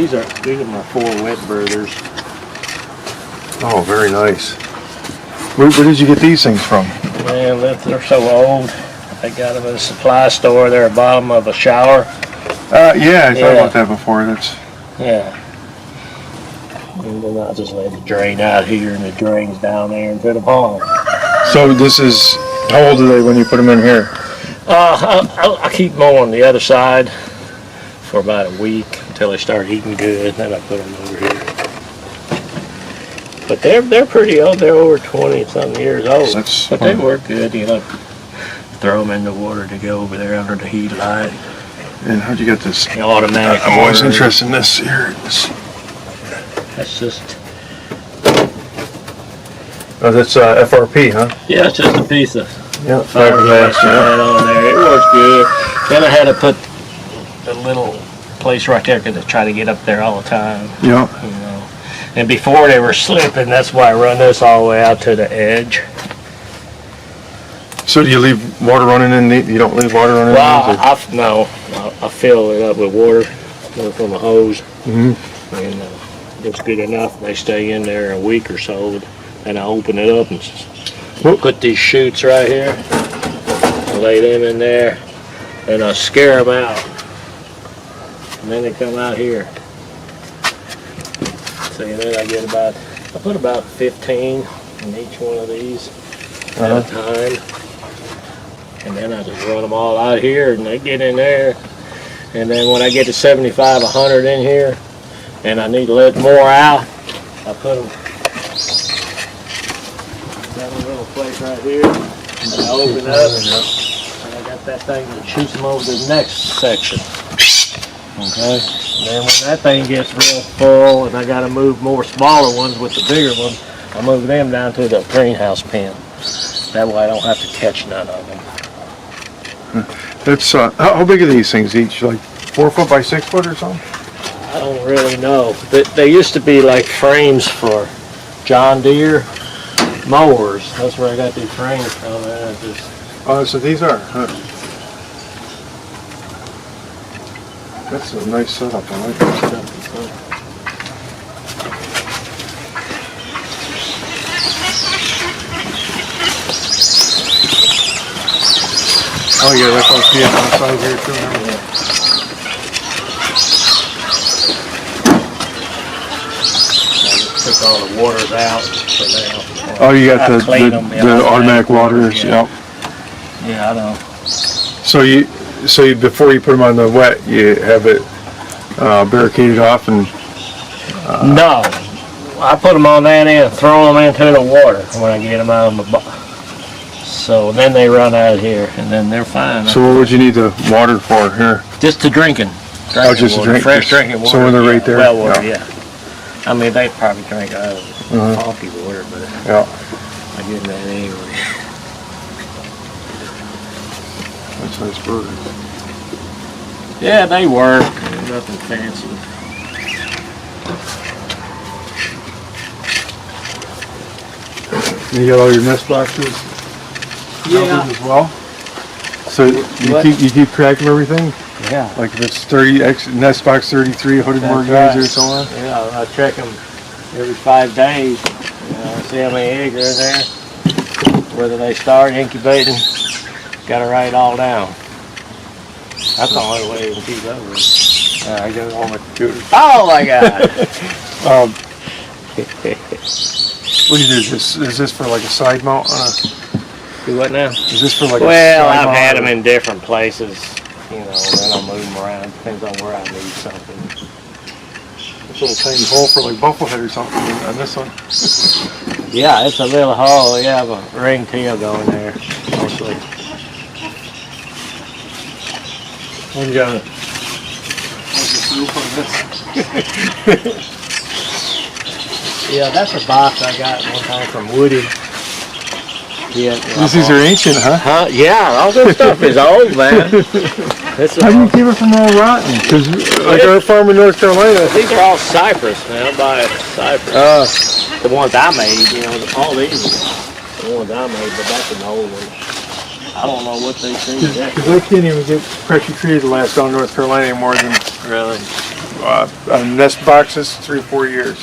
these are my 4 wet brooders. Oh, very nice. Where did you get these things from? Man, they're so old. I got them at a supply store. They're at the bottom of a shower. Yeah, I thought about that before. Yeah. And then I'll just let it drain out here, and it drains down there into the pond. So this is, how old are they when you put them in here? I keep them on the other side for about a week until they start eating good. Then I put them over here. But they're pretty old. They're over 20-something years old. But they work good, you know. Throw them in the water to go over there under the heat light. And how'd you get this? The automatic. I'm always interested in this here. That's just. Oh, that's FRP, huh? Yeah, it's just a piece of fiberglass right on there. It works good. Then I had to put the little place right there because I try to get up there all the time. Yeah. You know. And before they were slipping, that's why I run this all the way out to the edge. So do you leave water running in? You don't leave water running in? Well, I fill it up with water from a hose. Mm-hmm. And it's good enough. They stay in there a week or so. And I open it up and put these chutes right here. I lay them in there. And I scare them out. And then they come out here. See, and then I put about 15 in each one of these at a time. And then I just run them all out here and they get in there. And then when I get to 75, 100 in here, and I need to let more out, I put them in a little place right here. And I open up and I got that thing that shoots them over to the next section. Okay? And then when that thing gets real full and I got to move more smaller ones with the bigger ones, I move them down to the greenhouse pen. That way I don't have to catch none of them. That's how big are these things each? Like 4 foot by 6 foot or something? I don't really know. They used to be like frames for John Deere mowers. That's where I got these frames from. Oh, so these are, huh? That's a nice setup. I like that. Oh yeah, that's all see it outside here too. Took all the waters out for now. Oh, you got the automatic waters. Yeah. Yeah, I know. So before you put them on the wet, you have it barricaded off and. No, I put them on that end and throw them into the water when I get them out of my box. So then they run out of here, and then they're fine. So what would you need the water for here? Just to drinking. Oh, just to drink? Fresh drinking water. So when they're right there? Well water, yeah. I mean, they probably drink out of funky water, but I get that anyway. That's nice bird. Yeah, they work. Nothing fancy. You got all your nest boxes? Yeah. As well. So you keep track of everything? Yeah. Like if it's 30 nest box 33, 100 more guys or so on? Yeah, I check them every 5 days. See how many eggs are in there, whether they start incubating. Got to write it all down. That's the only way you can keep up with it. I got it on my computer. Oh my God! What do you do? Is this for like a side mount? Do what now? Is this for like well, I've had them in different places, you know, and then I'll move them around. Depends on where I need something. This little tiny hole for like bufflehead or something on this one? Yeah, it's a little hole. You have a ring tail going there, mostly. One got it. Yeah, that's a box I got one time from Woody. Yeah, These are ancient, huh? Yeah, all this stuff is old, man. How do you keep it from all rotten? Because like our farm in North Carolina. These are all cypress, man. I'm buying cypress. The ones I made, you know, all these are the ones I made, but that's an old one. I don't know what they think. Because I can't even get pressure treated to last on North Carolina anymore than. Really? nest boxes, 3 or 4 years.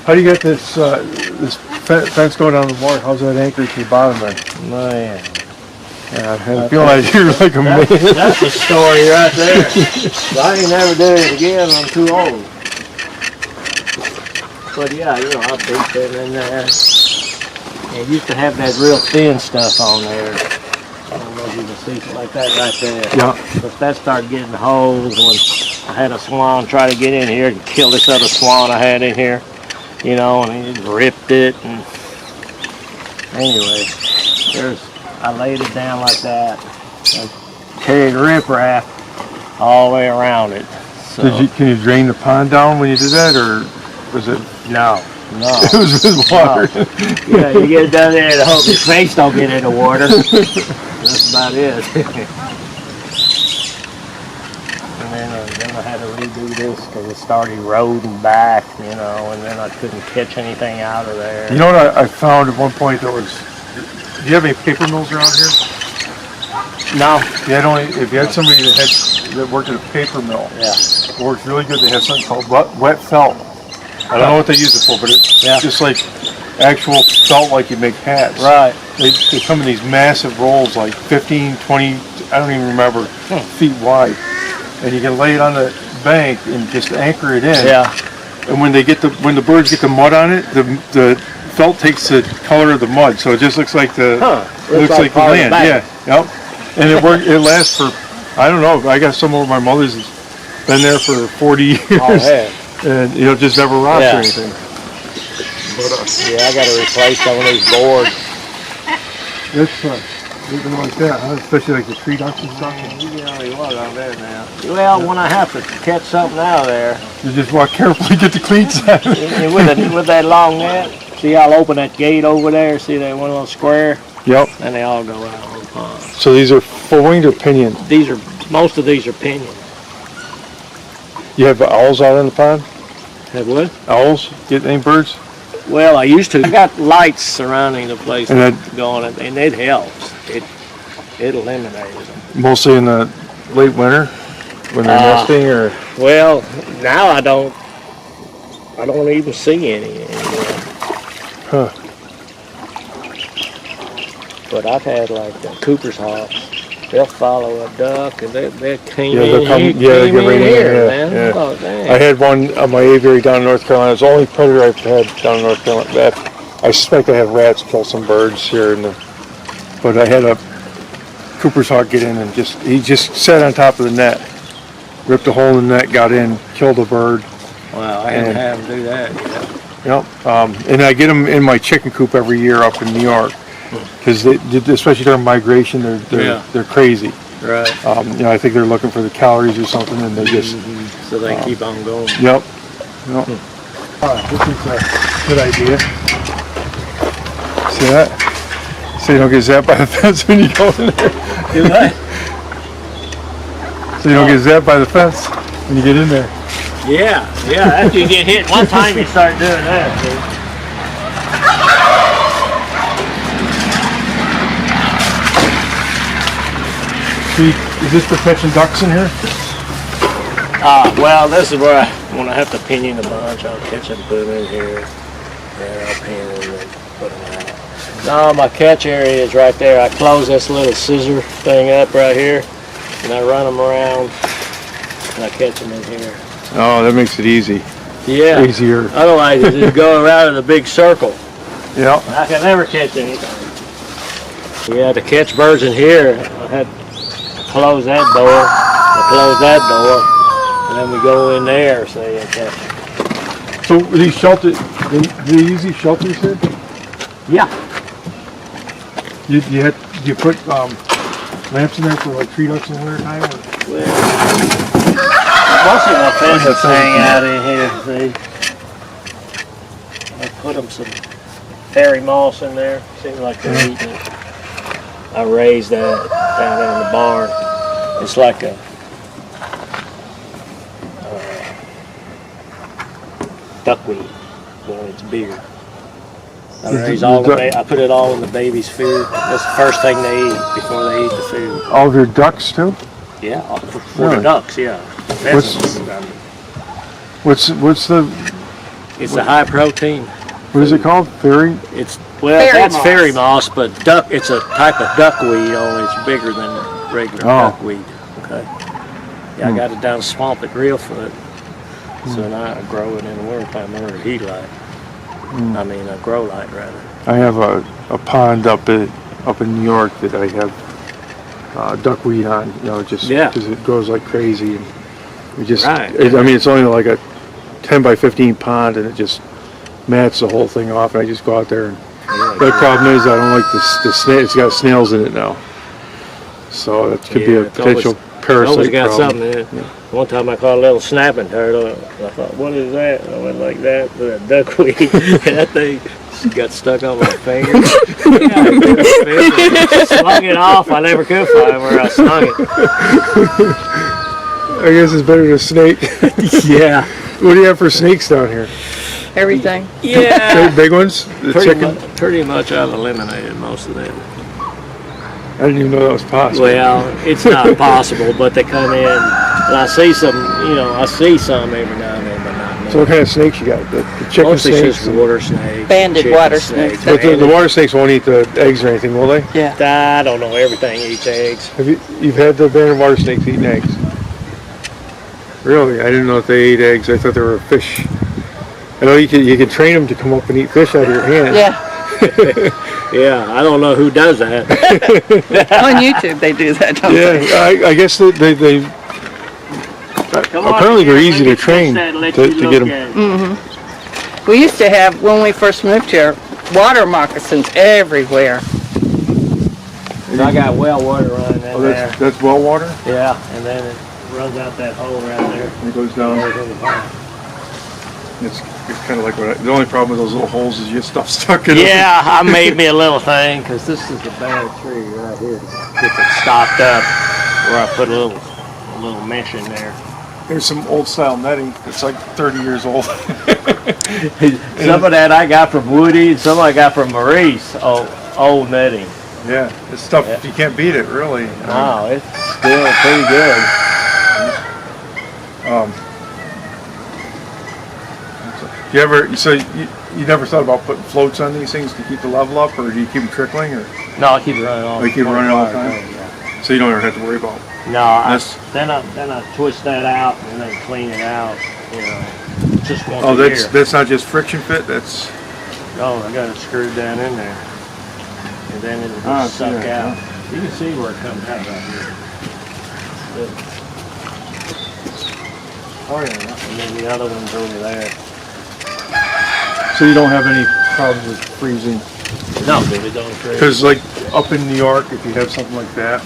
How do you get this this fence going down the water? How's that anchored to the bottom there? Man. Yeah, I had a feeling like you're like a man. That's a story right there. I ain't never doing it again. I'm too old. But yeah, you know, I beat them in there. And used to have that real thin stuff on there. I don't know if you can see something like that right there. Yeah. But that started getting holes when I had a swan try to get in here and kill this other swan I had in here. You know, and he ripped it. And anyway, I laid it down like that. I carried riprap all the way around it. So, Can you drain the pond down when you did that, or was it? No. It was just water. No. Yeah, you get it down there and hope your face don't get in the water. That's about it. And then I had to redo this because it started eroding back, you know, and then I couldn't catch anything out of there. You know what I found at one point? There was. Do you have any paper mills around here? No. If you had somebody that worked at a paper mill, Yeah. it worked really good. They had something called wet felt. I don't know what they use it for, but it's just like actual felt like you make hats. Right. They come in these massive rolls, like 15, 20, I don't even remember, feet wide. And you can lay it on the bank and just anchor it in. Yeah. And when the birds get the mud on it, the felt takes the color of the mud, so it just looks like the looks like the land. Yep. And it lasts for, I don't know. I got some of my mother's been there for 40 years. Oh, yeah. And just never rots or anything. But, yeah, I got to replace some of these boards. It's even like that, huh? Especially like the tree ducks and stuff. You get all you want on there now. Well, when I have to catch something out of there, you just walk carefully, get the cleats out. with that long net. See, I'll open that gate over there. See that one little square? Yep. And they all go out on the pond. So these are full-winged or pinioned? Most of these are pinioned. You have owls out in the pond? Have what? Owls? Get any birds? Well, I used to. I got lights surrounding the place and it helps. It eliminates them. Mostly in the late winter when they're nesting, or? Well, now I don't even see any anymore. Huh. But I've had like Cooper's hawks. They'll follow a duck and they came in here, man. Yeah. Oh, dang. I had one on my aviary down in North Carolina. It's the only predator I've had down in North Carolina. I suspect I have rats kill some birds here, but I had a Cooper's hawk get in and he just sat on top of the net, ripped a hole in the net, got in, killed a bird. Wow, I haven't had him do that yet. Yep. And I get them in my chicken coop every year up in New York. Because especially during migration, they're crazy. Right. I think they're looking for the calories or something, and they just so they keep on going. Yep. This is a good idea. See that? So you don't get zapped by the fence when you go in there. Do what? So you don't get zapped by the fence when you get in there. Yeah. After you get hit one time, you start doing that. See? Is this for catching ducks in here? Well, this is where when I have to pinion a bunch, I'll catch them, put them in here, and I'll pin them and put them out. No, my catch area is right there. I close this little scissor thing up right here, and I run them around, and I catch them in here. Oh, that makes it easy. Yeah. Easier. Otherwise, you just go around in a big circle. Yeah. I can never catch anything. Yeah, to catch birds in here, I had close that door, I close that door, and then we go in there, say, and catch them. So these shelters, the easy shelters here? Yeah. You put lamps in there for like tree ducks in the winter time? Well, most of my pheasants hang out in here, see. I put them some fairy moss in there, seems like they're eating it. I raised that down there in the barn. It's like a duckweed, it's bigger. I put it all in the baby's food. That's the first thing they eat before they eat the food. All of your ducks too? Yeah, for the ducks, yeah. What's the, It's a high protein. what is it called? Fairy? It's, well, Fairy that's moss. fairy moss, but it's a type of duckweed, only it's bigger than regular duckweed. Okay. Yeah, I got it down Swamp at Reelfoot. So now I grow it in the wintertime under a heat light. I mean, a grow light rather. I have a pond up in New York that I have duckweed on, just because it grows like crazy. And it just, I mean, it's only like a 10 by 15 pond, and it just mats the whole thing off. And I just go out there, and the problem is I don't like the snail. It's got snails in it now, so that could be a potential parasite Always got problem. something in it. One time I caught a little snapping turtle. I thought, what is that? I went like that with a duckweed, and that thing got stuck on my finger. Slung it off. I never could find where I slung it. I guess it's better than a snake. Yeah. What do you have for snakes down here? Everything. Yeah. Big ones? The chicken? Pretty much I've eliminated most of them. I didn't even know that was possible. Well, it's not possible, but they come in, and I see some every now and then, but not many. So what kind of snakes you got? The chicken Mostly snakes? just water snakes. Banded chicken water snakes. But the water snakes won't eat the eggs or anything, will they? Yeah. I don't know, everything eats eggs. You've had the banded water snakes eating eggs? Really? I didn't know if they ate eggs. I thought they were fish. I know you could train them to come up and eat fish out of your hand. Yeah. Yeah, I don't know who does that. On YouTube they do that, don't they? Yeah, I guess they apparently they're easy to train to get them. We used to have, when we first moved here, water moccasins everywhere. I got well water running in there. That's well water? Yeah, and then it runs out that hole right there. And it goes down. It's kind of like the only problem with those little holes is you get stuff stuck in them. Yeah, I made me a little thing, because this is a bad tree right here to get it stopped up, where I put a little mesh in there. There's some old style netting that's like 30 years old. Some of that I got from Woody, and some I got from Maurice, old netting. Yeah, it's stuff, you can't beat it, really. No, it's still pretty good. You never thought about putting floats on these things to keep the level up, or do you keep them trickling? Or No, I keep it running all you keep it running all the time? Yeah. So you don't ever have to worry about. No, then I twist that out and then clean it out. Just once a year. That's not just friction fit. That's No, I got it screwed down in there, and then it'll just suck out. You can see where it comes out right here. Oh yeah, and then the other one's over there. so you don't have any problems with freezing. No, they don't freeze. Because like up in New York, if you have something like that,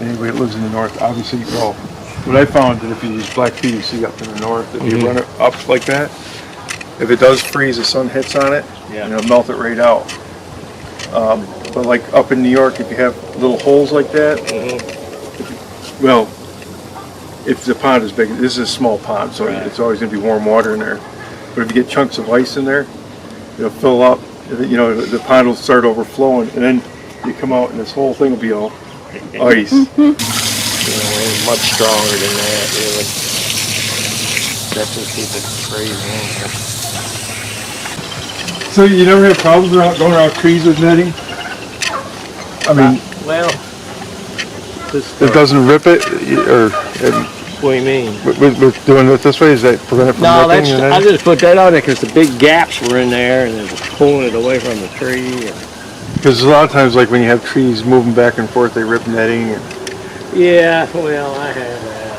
anybody that lives in the north, obviously, well, what I found that if you use black PVC up in the north, if you run it up like that, if it does freeze, the sun hits on it, and it'll melt it right out. But like up in New York, if you have little holes like that, well, if the pond is big, this is a small pond, so it's always going to be warm water in there. But if you get chunks of ice in there, it'll fill up. The pond will start overflowing, and then you come out, and this whole thing will be all ice. It's much stronger than that, really. That's just keep it freezing in here. So you never have problems going around trees with netting? I mean, Well, it doesn't rip it, or what do you mean? with doing it this way, is that prevent it from No, ripping? I just put that on there because the big gaps were in there, and it was pulling it away from the tree. Because a lot of times, like when you have trees moving back and forth, they rip netting. Yeah, well, I have that.